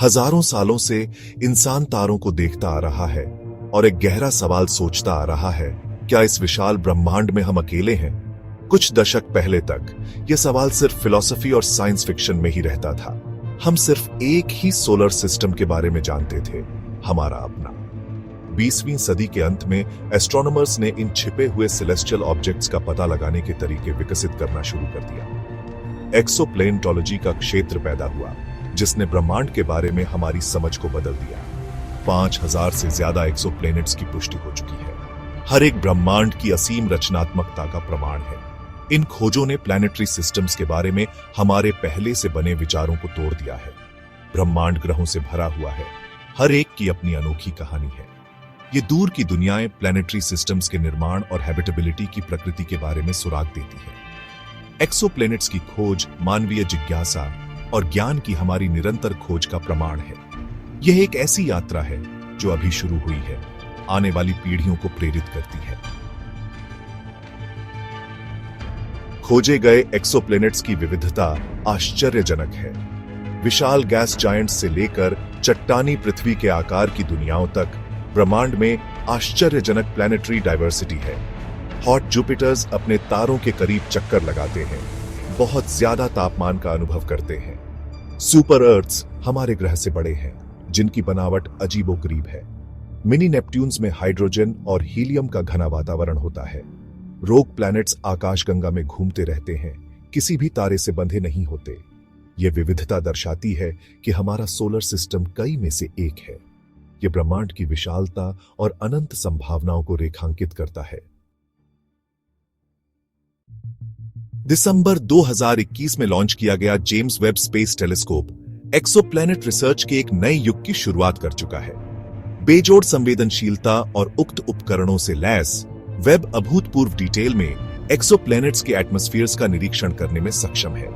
हजारों सालों से इंसान तारों को देखता आ रहा है और एक गहरा सवाल सोचता आ रहा है, क्या इस विशाल ब्रह्मांड में हम अकेले हैं? कुछ दशक पहले तक यह सवाल सिर्फ फिलॉसफी और साइंस फिक्शन में ही रहता था। हम सिर्फ एक ही सोलर सिस्टम के बारे में जानते थे, हमारा अपना। 20वीं सदी के अंत में एस्ट्रोनॉमर्स ने इन छिपे हुए सेलेस्टियल ऑब्जेक्ट्स का पता लगाने के तरीके विकसित करना शुरू कर दिया। एक्सोप्लैनेटोलॉजी का क्षेत्र पैदा हुआ, जिसने ब्रह्मांड के बारे में हमारी समझ को बदल दिया। 5000 से ज्यादा एक्सोप्लैनेट्स की पुष्टि हो चुकी है। हर एक ब्रह्मांड की असीम रचनात्मकता का प्रमाण है। इन खोजों ने प्लैनेटरी सिस्टम्स के बारे में हमारे पहले से बने विचारों को तोड़ दिया है। ब्रह्मांड ग्रहों से भरा हुआ है, हर एक की अपनी अनोखी कहानी है। ये दूर की दुनियाएं प्लैनेटरी सिस्टम्स के निर्माण और हैबिटेबिलिटी की प्रकृति के बारे में सुराग देती है। एक्सोप्लैनेट्स की खोज मानवीय जिज्ञासा और ज्ञान की हमारी निरंतर खोज का प्रमाण है। यह एक ऐसी यात्रा है जो अभी शुरू हुई है, आने वाली पीढ़ियों को प्रेरित करती है। खोजे गए एक्सोप्लैनेट्स की विविधता आश्चर्यजनक है। विशाल गैस जायंट्स से लेकर चट्टानी पृथ्वी के आकार की दुनियाओं तक ब्रह्मांड में आश्चर्यजनक प्लैनेटरी डाइवर्सिटी है। हॉट जुपिटर्स अपने तारों के करीब चक्कर लगाते हैं, बहुत ज्यादा तापमान का अनुभव करते हैं। सुपर अर्थ्स हमारे ग्रह से बड़े हैं, जिनकी बनावट अजीबोगरीब है। मिनी नेपट्यून्स में हाइड्रोजन और हीलियम का घना वातावरण होता है। रोग प्लैनेट्स आकाशगंगा में घूमते रहते हैं, किसी भी तारे से बंधे नहीं होते। यह विविधता दर्शाती है कि हमारा सोलर सिस्टम कई में से एक है। यह ब्रह्मांड की विशालता और अनंत संभावनाओं को रेखांकित करता है। दिसंबर 2021 में लॉन्च किया गया James Webb space telescope exoplanet research के एक नए युग की शुरुआत कर चुका है। बेजोड़ संवेदनशीलता और उक्त उपकरणों से लैस वेब अभूतपूर्व डिटेल में एक्सोप्लैनेट्स के एटमॉस्फेयर्स का निरीक्षण करने में सक्षम है।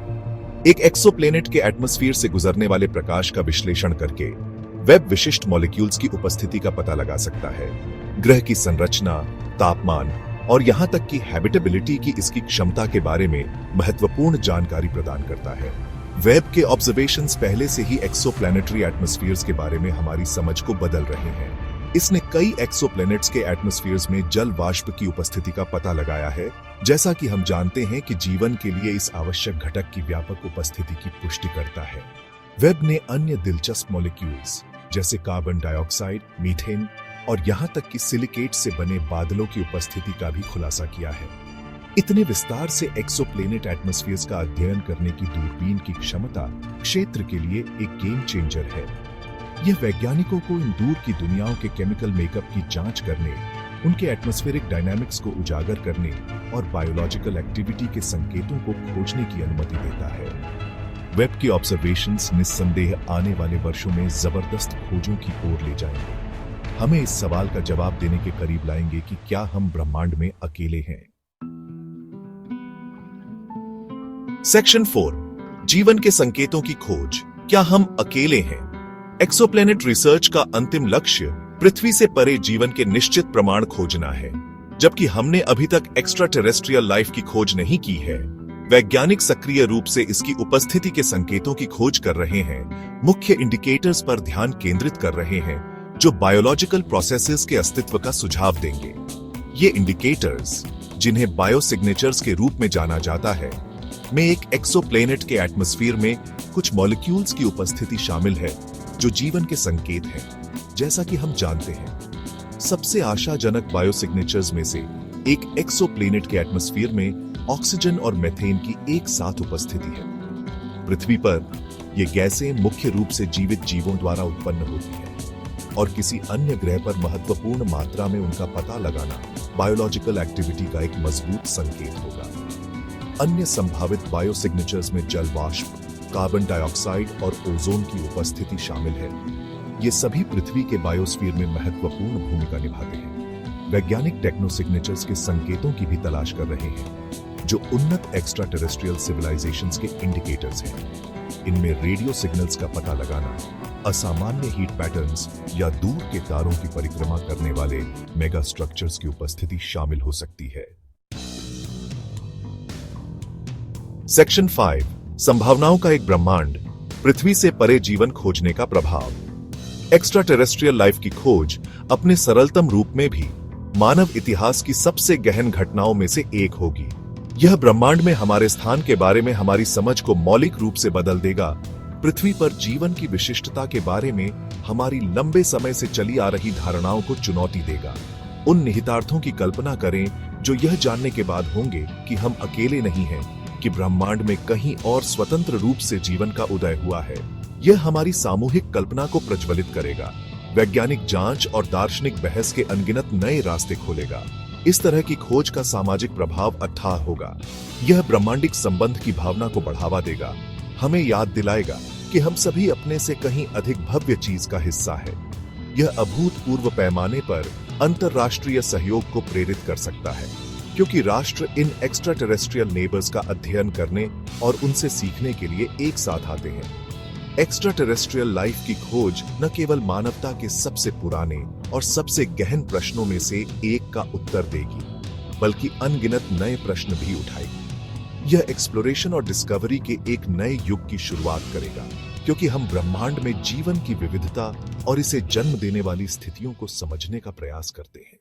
एक एक्सोप्लैनेट के एटमॉस्फेयर से गुजरने वाले प्रकाश का विश्लेषण करके वेब विशिष्ट मॉलिक्यूल्स की उपस्थिति का पता लगा सकता है। ग्रह की संरचना, तापमान और यहां तक कि हैबिटेबिलिटी की इसकी क्षमता के बारे में महत्वपूर्ण जानकारी प्रदान करता है। वेब के ऑब्जर्वेशंस पहले से ही एक्सोप्लैनेटरी एटमॉस्फेयर्स के बारे में हमारी समझ को बदल रहे हैं। इसने कई एक्सोप्लैनेट्स के एटमॉस्फेयर्स में जल वाष्प की उपस्थिति का पता लगाया है, जैसा कि हम जानते हैं कि जीवन के लिए इस आवश्यक घटक की व्यापक उपस्थिति की पुष्टि करता है। वेब ने अन्य दिलचस्प मॉलिक्यूल्स जैसे कार्बन डाइऑक्साइड, मीथेन और यहां तक कि सिलिकेट से बने बादलों की उपस्थिति का भी खुलासा किया है। इतने विस्तार से एक्सोप्लैनेट एटमॉस्फेयर्स का अध्ययन करने की दूरबीन की क्षमता क्षेत्र के लिए एक गेम चेंजर है। यह वैज्ञानिकों को इन दूर की दुनियाओं के केमिकल मेकअप की जांच करने, उनके एटमॉस्फेरिक डायनामिक्स को उजागर करने और बायोलॉजिकल एक्टिविटी के संकेतों को खोजने की अनुमति देता है। वेब के ऑब्जर्वेशंस निस्संदेह आने वाले वर्षों में जबरदस्त खोजों की ओर ले जाएंगे। हमें इस सवाल का जवाब देने के करीब लाएंगे कि क्या हम ब्रह्मांड में अकेले हैं। सेक्शन 4, जीवन के संकेतों की खोज। क्या हम अकेले हैं? एक्सोप्लैनेट रिसर्च का अंतिम लक्ष्य पृथ्वी से परे जीवन के निश्चित प्रमाण खोजना है। जबकि हमने अभी तक एक्स्ट्रा टेरेस्ट्रियल लाइफ की खोज नहीं की है, वैज्ञानिक सक्रिय रूप से इसकी उपस्थिति के संकेतों की खोज कर रहे हैं, मुख्य इंडिकेटर्स पर ध्यान केंद्रित कर रहे हैं जो बायोलॉजिकल प्रोसेसेस के अस्तित्व का सुझाव देंगे। ये इंडिकेटर्स, जिन्हें बायोसिग्नेचर्स के रूप में जाना जाता है, में एक एक्सोप्लैनेट के एटमॉस्फेयर में कुछ मॉलिक्यूल्स की उपस्थिति शामिल है जो जीवन के संकेत हैं। जैसा कि हम जानते हैं, सबसे आशाजनक बायोसिग्नेचर्स में से एक एक्सोप्लैनेट के एटमॉस्फेयर में ऑक्सीजन और मीथेन की एक साथ उपस्थिति है। पृथ्वी पर ये गैसें मुख्य रूप से जीवित जीवों द्वारा उत्पन्न होती हैं और किसी अन्य ग्रह पर महत्वपूर्ण मात्रा में उनका पता लगाना बायोलॉजिकल एक्टिविटी का एक मजबूत संकेत होगा। अन्य संभावित बायोसिग्नेचर्स में जल वाष्प, कार्बन डाइऑक्साइड और ओजोन की उपस्थिति शामिल है। ये सभी पृथ्वी के बायोस्फीयर में महत्वपूर्ण भूमिका निभाते हैं। वैज्ञानिक टेक्नोसिग्नेचर्स के संकेतों की भी तलाश कर रहे हैं, जो उन्नत एक्स्ट्रा टेरेस्ट्रियल सिविलाइजेशंस के इंडिकेटर्स हैं। इनमें रेडियो सिग्नल्स का पता लगाना, असामान्य हीट पैटर्न्स या दूर के तारों की परिक्रमा करने वाले मेगा स्ट्रक्चर्स की उपस्थिति शामिल हो सकती है। सेक्शन 5, संभावनाओं का एक ब्रह्मांड। पृथ्वी से परे जीवन खोजने का प्रभाव। एक्स्ट्रा टेरेस्ट्रियल लाइफ की खोज अपने सरलतम रूप में भी मानव इतिहास की सबसे गहन घटनाओं में से एक होगी। यह ब्रह्मांड में हमारे स्थान के बारे में हमारी समझ को मौलिक रूप से बदल देगा। पृथ्वी पर जीवन की विशिष्टता के बारे में हमारी लंबे समय से चली आ रही धारणाओं को चुनौती देगा। उन निहितार्थों की कल्पना करें जो यह जानने के बाद होंगे कि हम अकेले नहीं हैं, कि ब्रह्मांड में कहीं और स्वतंत्र रूप से जीवन का उदय हुआ है। यह हमारी सामूहिक कल्पना को प्रज्वलित करेगा, वैज्ञानिक जांच और दार्शनिक बहस के अनगिनत नए रास्ते खोलेगा। इस तरह की खोज का सामाजिक प्रभाव अथाह होगा। यह ब्रह्मांडिक संबंध की भावना को बढ़ावा देगा, हमें याद दिलाएगा कि हम सभी अपने से कहीं अधिक भव्य चीज का हिस्सा है। यह अभूतपूर्व पैमाने पर अंतरराष्ट्रीय सहयोग को प्रेरित कर सकता है, क्योंकि राष्ट्र इन एक्स्ट्रा टेरेस्ट्रियल नेबर्स का अध्ययन करने और उनसे सीखने के लिए एक साथ आते हैं। एक्स्ट्रा टेरेस्ट्रियल लाइफ की खोज न केवल मानवता के सबसे पुराने और सबसे गहन प्रश्नों में से एक का उत्तर देगी, बल्कि अनगिनत नए प्रश्न भी उठाएगी। यह एक्सप्लोरेशन और डिस्कवरी के एक नए युग की शुरुआत करेगा, क्योंकि हम ब्रह्मांड में जीवन की विविधता और इसे जन्म देने वाली स्थितियों को समझने का प्रयास करते हैं।